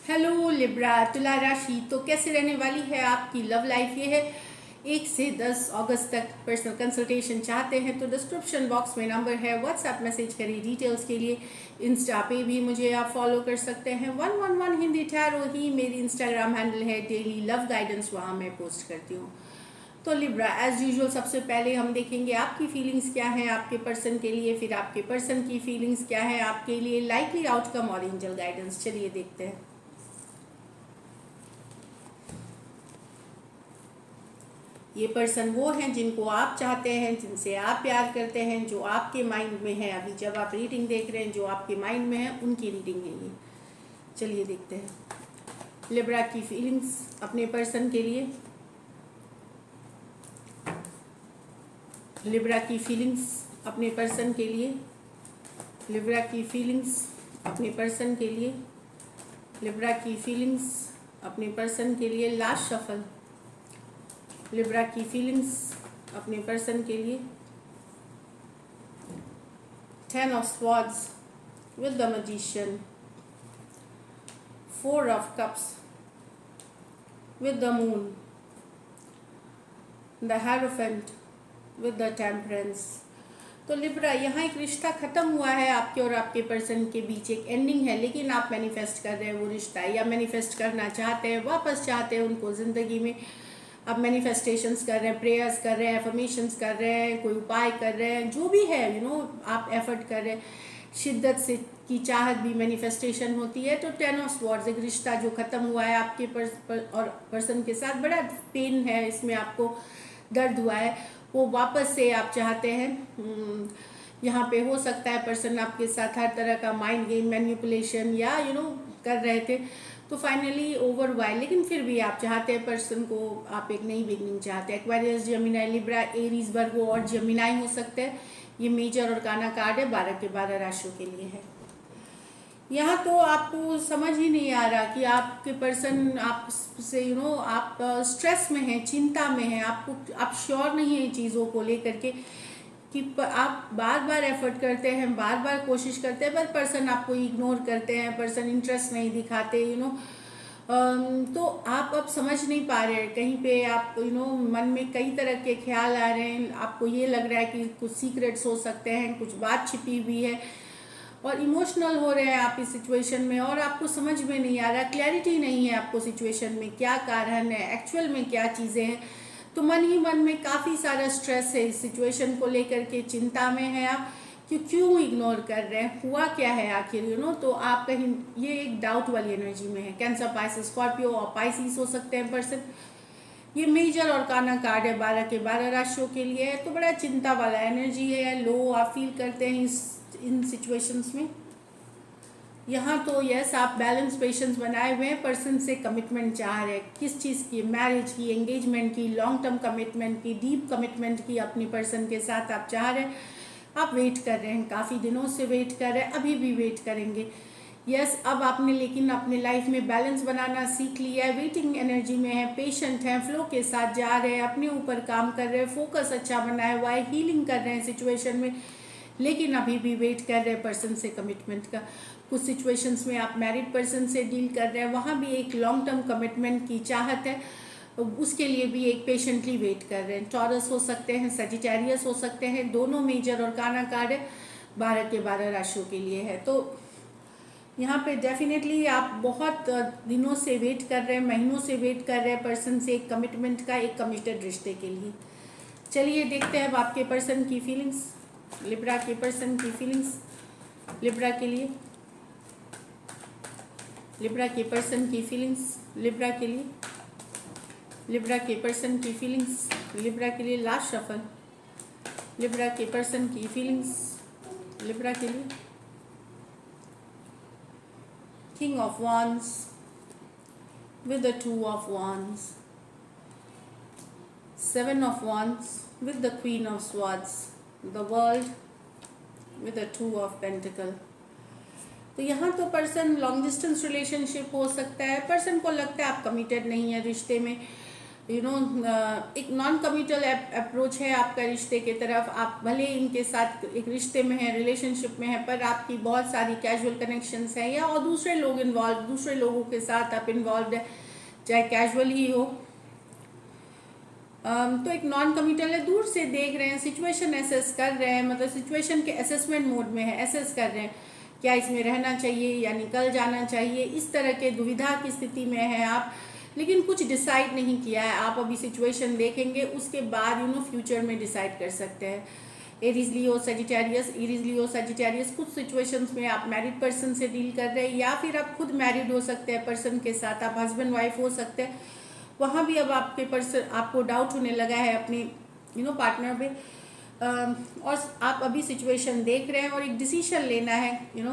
Hello Libra तुला राशि, तो कैसे रहने वाली है आपकी लव लाइफ। ये है 1 से 10 अगस्त तक। पर्सनल कंसल्टेशन चाहते हैं तो डिस्क्रिप्शन बॉक्स में नंबर है, व्हाट्सएप मैसेज करिए डिटेल्स के लिए। इंस्टा पे भी मुझे आप फॉलो कर सकते हैं। 111 हिंदी टैरो ही मेरी इंस्टाग्राम हैंडल है। डेली लव गाइडेंस वहाँ मैं पोस्ट करती हूँ। तो लिब्रा एज यूजुअल सबसे पहले हम देखेंगे आपकी फीलिंग्स क्या हैं आपके पर्सन के लिए, फिर आपके पर्सन की फीलिंग्स क्या है आपके लिए, लाइकली आउटकम और एंजल गाइडेंस। चलिए देखते हैं। ये पर्सन वो हैं जिनको आप चाहते हैं, जिनसे आप प्यार करते हैं, जो आपके माइंड में है। अभी जब आप रीडिंग देख रहे हैं जो आपके माइंड में है उनकी रीडिंग है ये। चलिए देखते हैं लिब्रा की फीलिंग्स अपने पर्सन के लिए। लिब्रा की फीलिंग्स अपने पर्सन के लिए। लिब्रा की फीलिंग्स अपने पर्सन के लिए। लिब्रा की फीलिंग्स अपने पर्सन के लिए। Last shuffle. लिब्रा की फीलिंग्स अपने पर्सन के लिए। 10 of swords with the magician. 4 of cups with the moon. The hierophant with the temperance. तो लिब्रा, यहाँ एक रिश्ता खत्म हुआ है आपके और आपके पर्सन के बीच, एक एंडिंग है, लेकिन आप मैनिफेस्ट कर रहे हैं वो रिश्ता, या मैनिफेस्ट करना चाहते हैं, वापस चाहते हैं उनको ज़िंदगी में। आप मैनिफेस्टेशंस कर रहे हैं, प्रेयर्स कर रहे हैं, एफर्मेशंस कर रहे हैं, कोई उपाय कर रहे हैं, जो भी है आप एफर्ट कर रहे हैं। शिद्दत से की चाहत भी मैनिफेस्टेशन होती है। तो 10 ऑफ स्वॉर्ड्स, एक रिश्ता जो ख़त्म हुआ है आपके और पर्सन के साथ, बड़ा पेन है इसमें, आपको दर्द हुआ है, वो वापस से आप चाहते हैं। यहाँ पे हो सकता है पर्सन आपके साथ हर तरह का माइंड गेम, मैनिपुलेशन या कर रहे थे, तो फाइनली ओवर वाइल, लेकिन फिर भी आप चाहते हैं पर्सन को, आप एक नई बिगनिंग चाहते हैं। एक्वेरियस, जेमिनाई, लिब्रा, एरीज, वर्गो और जेमिनाई हो सकते हैं। ये मेजर और काना कार्ड है, 12 के 12 राशियों के लिए है। यहाँ तो आपको समझ ही नहीं आ रहा कि आपके पर्सन आपसे आप स्ट्रेस में हैं, चिंता में हैं, आप श्योर नहीं है चीज़ों को लेकर के, कि आप बार बार एफर्ट करते हैं, बार बार कोशिश करते हैं, पर पर्सन आपको इग्नोर करते हैं, पर्सन इंटरेस्ट नहीं दिखाते। तो आप अब समझ नहीं पा रहे हैं, कहीं पे आप मन में कई तरह के ख्याल आ रहे हैं। आपको ये लग रहा है कि कुछ सीक्रेट्स हो सकते हैं, कुछ बात छिपी हुई है, और इमोशनल हो रहे हैं आप इस सिचुएशन में, और आपको समझ में नहीं आ रहा, क्लैरिटी नहीं है आपको सिचुएशन में क्या कारण है, एक्चुअल में क्या चीज़ें हैं। तो मन ही मन में काफ़ी सारा स्ट्रेस है इस सिचुएशन को लेकर के, चिंता में है आप कि क्यों इग्नोर कर रहे हैं, हुआ क्या है आखिर। तो आप कहीं ये एक डाउट वाली एनर्जी में है। कैंसर, पाइसिस, स्कॉर्पियो और पाइसिस हो सकते हैं पर्सन। ये मेजर और काना कार्ड है, 12 के 12 राशियों के लिए है। तो बड़ा चिंता वाला एनर्जी है, लो आप फील करते हैं इन सिचुएशंस में। यहाँ तो यस, आप बैलेंस पेशेंस बनाए हुए हैं, पर्सन से कमिटमेंट चाह रहे हैं। किस चीज़ की? मैरिज की, एंगेजमेंट की, लॉन्ग टर्म कमिटमेंट की, डीप कमिटमेंट की अपनी पर्सन के साथ आप चाह रहे हैं। आप वेट कर रहे हैं, काफ़ी दिनों से वेट कर रहे हैं, अभी भी वेट करेंगे। यस, अब आपने लेकिन अपने लाइफ में बैलेंस बनाना सीख लिया है, वेटिंग एनर्जी में है, पेशेंट हैं, फ्लो के साथ जा रहे हैं, अपने ऊपर काम कर रहे हैं, फोकस अच्छा बनाया हुआ है, हीलिंग कर रहे हैं सिचुएशन में, लेकिन अभी भी वेट कर रहे हैं पर्सन से कमिटमेंट का। कुछ सिचुएशंस में आप मैरिड पर्सन से डील कर रहे हैं, वहाँ भी एक लॉन्ग टर्म कमिटमेंट की चाहत है, उसके लिए भी एक पेशेंटली वेट कर रहे हैं। टॉरस हो सकते हैं, सजिटेरियस हो सकते हैं, दोनों मेजर और काना कार्ड है, 12 के 12 राशियों के लिए है। तो यहाँ पे डेफिनेटली आप बहुत दिनों से वेट कर रहे हैं, महीनों से वेट कर रहे हैं पर्सन से एक कमिटमेंट का, एक कमिटेड रिश्ते के लिए। चलिए देखते हैं अब आपके पर्सन की फीलिंग्स, लिब्रा के पर्सन की फीलिंग्स लिब्रा के लिए। लिब्रा के पर्सन की फीलिंग्स लिब्रा के लिए। लिब्रा के पर्सन की फीलिंग्स लिब्रा के लिए। Last shuffle. लिब्रा के पर्सन की फीलिंग्स लिब्रा के लिए। King of wands with the 2 of wands. 7 of wands with the queen of swords. The world with the 2 of pentacle. तो यहाँ तो पर्सन लॉन्ग डिस्टेंस रिलेशनशिप हो सकता है, पर्सन को लगता है आप कमिटेड नहीं है रिश्ते में, एक नॉन कमिटल अप्रोच है आपका रिश्ते के तरफ। आप भले इनके साथ एक रिश्ते में है, रिलेशनशिप में है, पर आपकी बहुत सारी कैजुअल कनेक्शंस हैं, या और दूसरे लोग इन्वॉल्व, दूसरे लोगों के साथ आप इन्वॉल्व है, चाहे कैजुअल ही हो। तो एक नॉन कमिटल है, दूर से देख रहे हैं, सिचुएशन एसेस कर रहे हैं, मतलब सिचुएशन के असेसमेंट मोड में है, एसेस कर रहे हैं क्या इसमें रहना चाहिए या निकल जाना चाहिए, इस तरह के दुविधा की स्थिति में है आप। लेकिन कुछ डिसाइड नहीं किया है, आप अभी सिचुएशन देखेंगे, उसके बाद फ्यूचर में डिसाइड कर सकते हैं। Aries Leo Sagittarius, Aries Leo Sagittarius, कुछ सिचुएशंस में आप मैरिड पर्सन से डील कर रहे हैं, या फिर आप खुद मैरिड हो सकते हैं पर्सन के साथ, आप हस्बैंड वाइफ हो सकते हैं। वहाँ भी अब आपके पर्सन, आपको डाउट होने लगा है अपने पार्टनर पे, और आप अभी सिचुएशन देख रहे हैं और एक डिसीजन लेना है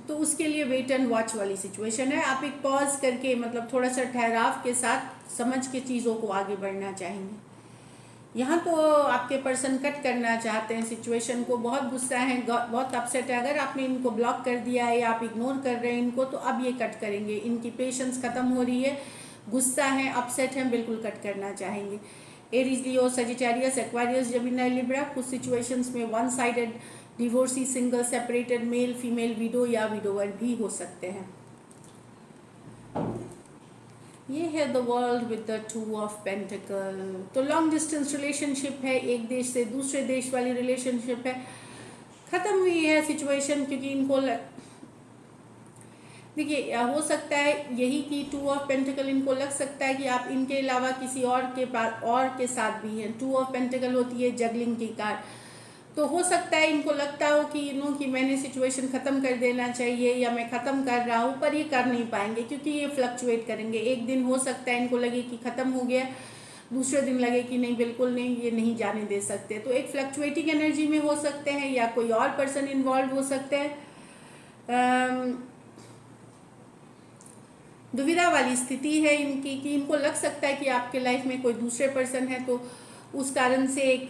तो उसके लिए वेट एंड वॉच वाली सिचुएशन है। आप एक पॉज करके, मतलब थोड़ा सा ठहराव के साथ समझ के चीज़ों को आगे बढ़ना चाहेंगे। यहाँ तो आपके पर्सन कट करना चाहते हैं सिचुएशन को, बहुत गुस्सा है, बहुत अपसेट है। अगर आपने इनको ब्लॉक कर दिया है या आप इग्नोर कर रहे हैं इनको, तो अब ये कट करेंगे। इनकी पेशेंस खत्म हो रही है, गुस्सा है, अपसेट है, बिल्कुल कट करना चाहेंगे। Aries Leo Sagittarius Aquarius Gemini Libra, कुछ सिचुएशंस में one sided divorcee, single, separated, male female, window या विडोवर भी हो सकते हैं। ये है the world with the 2 of pentacle. तो लॉन्ग डिस्टेंस रिलेशनशिप है, एक देश से दूसरे देश वाली रिलेशनशिप है, खत्म हुई है सिचुएशन, क्योंकि इनको देखिए हो सकता है यही कि 2 ऑफ पेंटिकल, इनको लग सकता है कि आप इनके अलावा किसी और के पास और के साथ भी हैं। 2 ऑफ पेंटिकल होती है जगलिंग की कार्ड, तो हो सकता है इनको लगता हो कि कि मैंने सिचुएशन ख़त्म कर देना चाहिए या मैं ख़त्म कर रहा हूँ, पर ये कर नहीं पाएंगे क्योंकि ये फ्लक्चुएट करेंगे। एक दिन हो सकता है इनको लगे कि ख़त्म हो गया, दूसरे दिन लगे कि नहीं, बिल्कुल नहीं, ये नहीं जाने दे सकते। तो एक फ्लक्चुएटिंग एनर्जी में हो सकते हैं, या कोई और पर्सन इन्वॉल्व हो सकते हैं। दुविधा वाली स्थिति है इनकी, कि इनको लग सकता है कि आपके लाइफ में कोई दूसरे पर्सन है, तो उस कारण से एक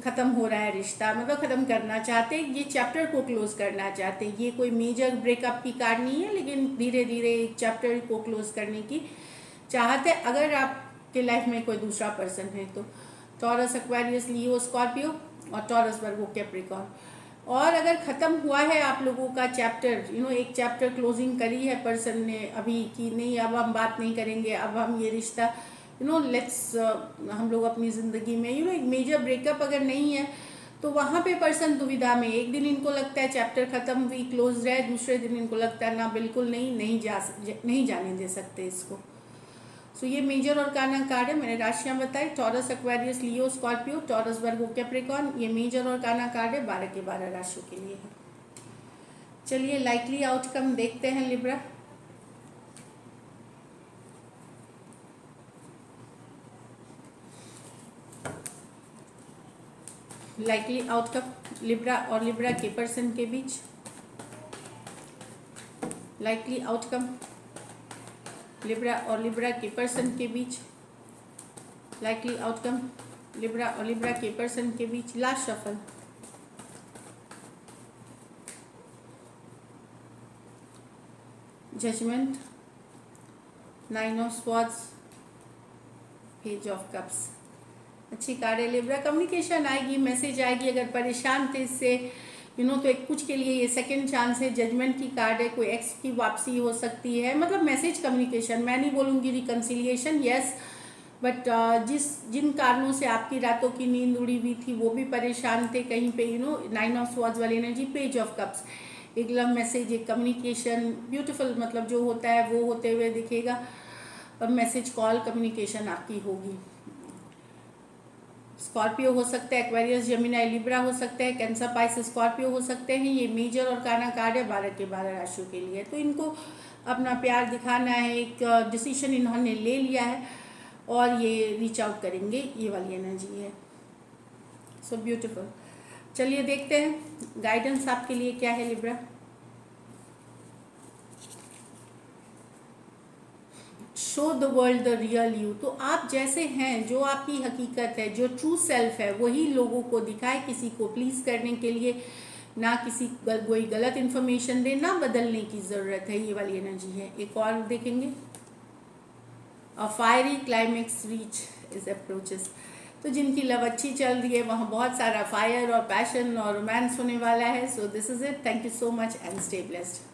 ख़त्म हो रहा है रिश्ता, मतलब ख़त्म करना चाहते हैं, ये चैप्टर को क्लोज करना चाहते हैं। ये कोई मेजर ब्रेकअप की कार्ड नहीं है, लेकिन धीरे धीरे एक चैप्टर को क्लोज करने की चाहते हैं। अगर आपके लाइफ में कोई दूसरा पर्सन है तो टॉरस, एक्वेरियस, लियो, स्कॉर्पियो और टॉरस, वर्गो, कैप्रिकॉर्न। और अगर ख़त्म हुआ है आप लोगों का चैप्टर, एक चैप्टर क्लोजिंग करी है पर्सन ने अभी, कि नहीं अब हम बात नहीं करेंगे, अब हम ये रिश्ता लेट्स हम लोग अपनी ज़िंदगी में एक मेजर ब्रेकअप अगर नहीं है, तो वहाँ पे पर्सन दुविधा में, एक दिन इनको लगता है चैप्टर ख़त्म हुई, क्लोज रहे, दूसरे दिन इनको लगता है ना, बिल्कुल नहीं जाने दे सकते इसको। सो ये मेजर और काना कार्ड है। मैंने राशियाँ बताई, टॉरस, एक्वेरियस, लियो, स्कॉर्पियो, टॉरस, वर्गो, कैप्रिकॉर्न। ये मेजर और काना कार्ड है, 12 के 12 राशियों के लिए है। चलिए लाइकली आउटकम देखते हैं लिब्रा। लाइकली आउटकम लिब्रा और लिब्रा के पर्सन के बीच। लाइकली आउटकम लिब्रा और लिब्रा के पर्सन के बीच। लाइकली आउटकम लिब्रा और लिब्रा के पर्सन के बीच। Last shuffle. Judgement, 9 of swords, page of cups. अच्छी कार्ड है लिब्रा। कम्युनिकेशन आएगी, मैसेज आएगी। अगर परेशान थे इससे तो एक कुछ के लिए ये सेकंड चांस है। जजमेंट की कार्ड है, कोई एक्स की वापसी हो सकती है, मतलब मैसेज कम्युनिकेशन। मैं नहीं बोलूँगी रिकन्सिलिएशन, यस, बट जिन कारणों से आपकी रातों की नींद उड़ी हुई थी, वो भी परेशान थे कहीं पे, 9 ऑफ स्वॉर्ड्स वाली एनर्जी, पेज ऑफ कप्स। एक लव मैसेज, एक कम्युनिकेशन, ब्यूटीफुल, मतलब जो होता है वो होते हुए दिखेगा। मैसेज, कॉल, कम्युनिकेशन आपकी होगी। स्कॉर्पियो हो सकता है, एक्वेरियस, जेमिनी, लिब्रा हो सकता है, कैंसर, पाइसेस, स्कॉर्पियो हो सकते हैं। ये मेजर और काना कार्ड है 12 के 12 राशियों के लिए। तो इनको अपना प्यार दिखाना है, एक डिसीजन इन्होंने ले लिया है और ये रीच आउट करेंगे, ये वाली एनर्जी है। So beautiful. चलिए देखते हैं गाइडेंस आपके लिए क्या है Libra. Show the world the real you. तो आप जैसे हैं, जो आपकी हकीकत है, जो ट्रू सेल्फ है, वही लोगों को दिखाए, किसी को प्लीज़ करने के लिए ना, किसी कोई गलत इन्फॉर्मेशन दे, ना बदलने की ज़रूरत है। ये वाली एनर्जी है। एक और देखेंगे। A fiery climax reach is approaches. तो जिनकी लव अच्छी चल रही है वहाँ बहुत सारा फायर और पैशन और रोमांस होने वाला है। So this is it, thank you so much and stay blessed.